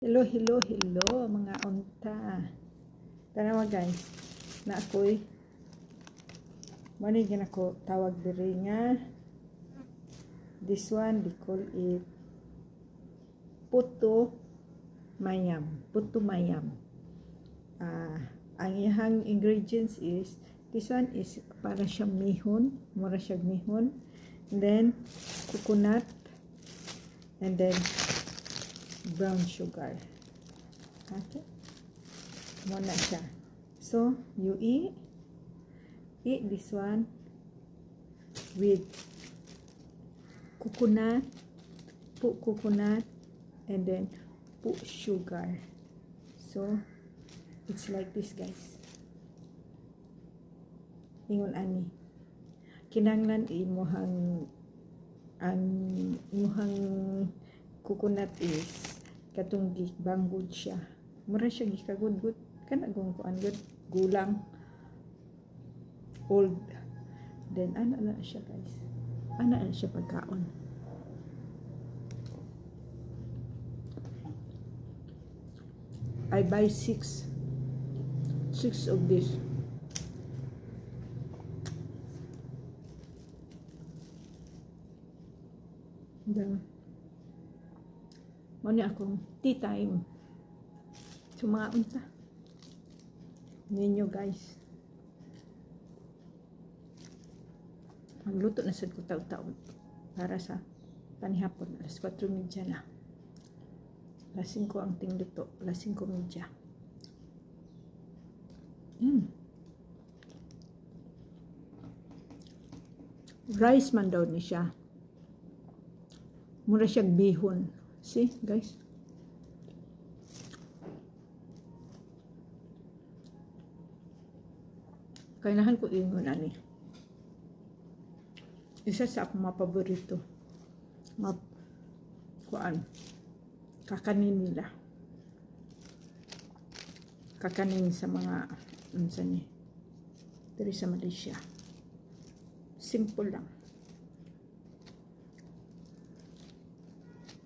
Hello, hello, hello mga unta. Tanawa guys, na ako'y manigin ako tawag diri nga this one they call it puto mayam. Puto mayam. Ang ihang ingredients is this one is para siyang mihon, mura siyang mihon. And then coconut and then brown sugar. Okay. Muna siya. So, you eat this one with coconut, put coconut, and then put sugar. So, it's like this, guys. Ingon ani. Kinanglan imuhang ang imuhang coconut is katong gibanggod siya. Mura siya gikagud-gud. Kana gong kuan gud gulang old. Then ana na siya guys. Ana na siya pagkaon. I buy 6 of this. Then mo ni akong tea time. So mga unta ninyo guys, magluto na sad ko taon-taon para sa panihapon. Alas 4:30 na. Alas 5 ang tingluto. Alas 5:30. Rice man daw ni siya. Mura siyang bihon. See guys. Kailangan ko ingon ani. Isa sa akong mga paborito. Kuan. Kakanin nila. Kakanin sa mga unsa ni. Diri sa Malaysia. Simple lang.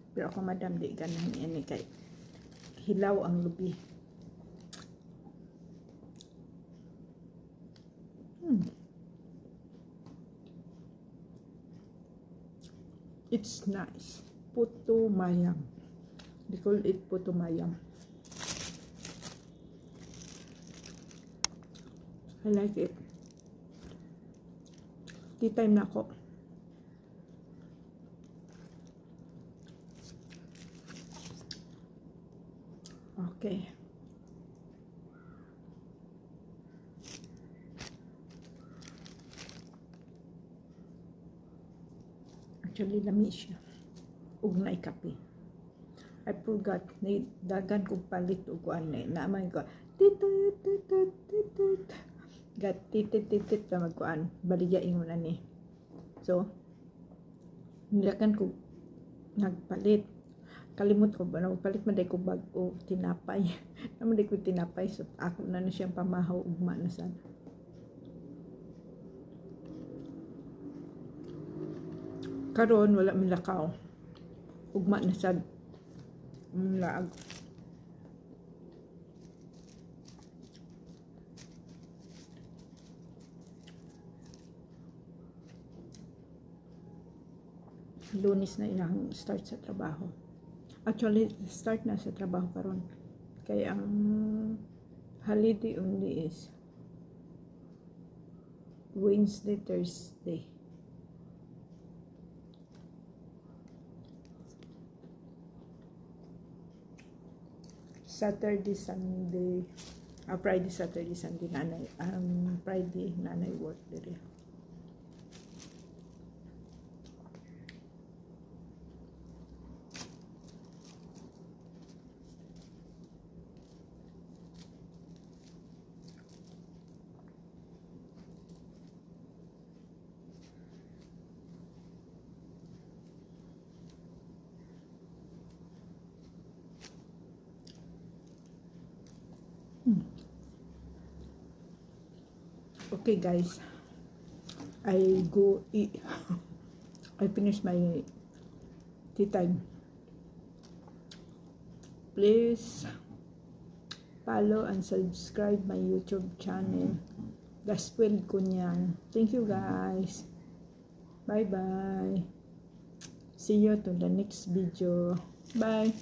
Pero ako madam di ganahan ini kay hilaw ang lubi. It's nice. Puto mayam. They call it puto mayam. I like it. Tea time na ako. Okay. Actually, lami siya. Ug naay kape. I forgot. Dagan kong palit o kuan na. Naman ko. Titit. Gat titit na magkuan. Baligya ingon na ni. So, nilakan ko nagpalit. Kalimot ko ba, nagpalit man day ko bag o tinapay. Naman day ko tinapay. So, ako na siyang pamahaw ugma na sad. Karon wala milakaw. Ugma na sad. Laag. Lunes na ilang start sa trabaho. Actually, start na sa trabaho karon. Kaya ang holiday only is Wednesday, Thursday. Saturday, Sunday, Friday, Saturday, Sunday, nanay, Friday, nanay work diri. Okay guys, I go eat. I finish my tea time. please follow and subscribe my YouTube channel. Gospel ko niyan. Thank you guys. Bye bye. See you to the next video. Bye.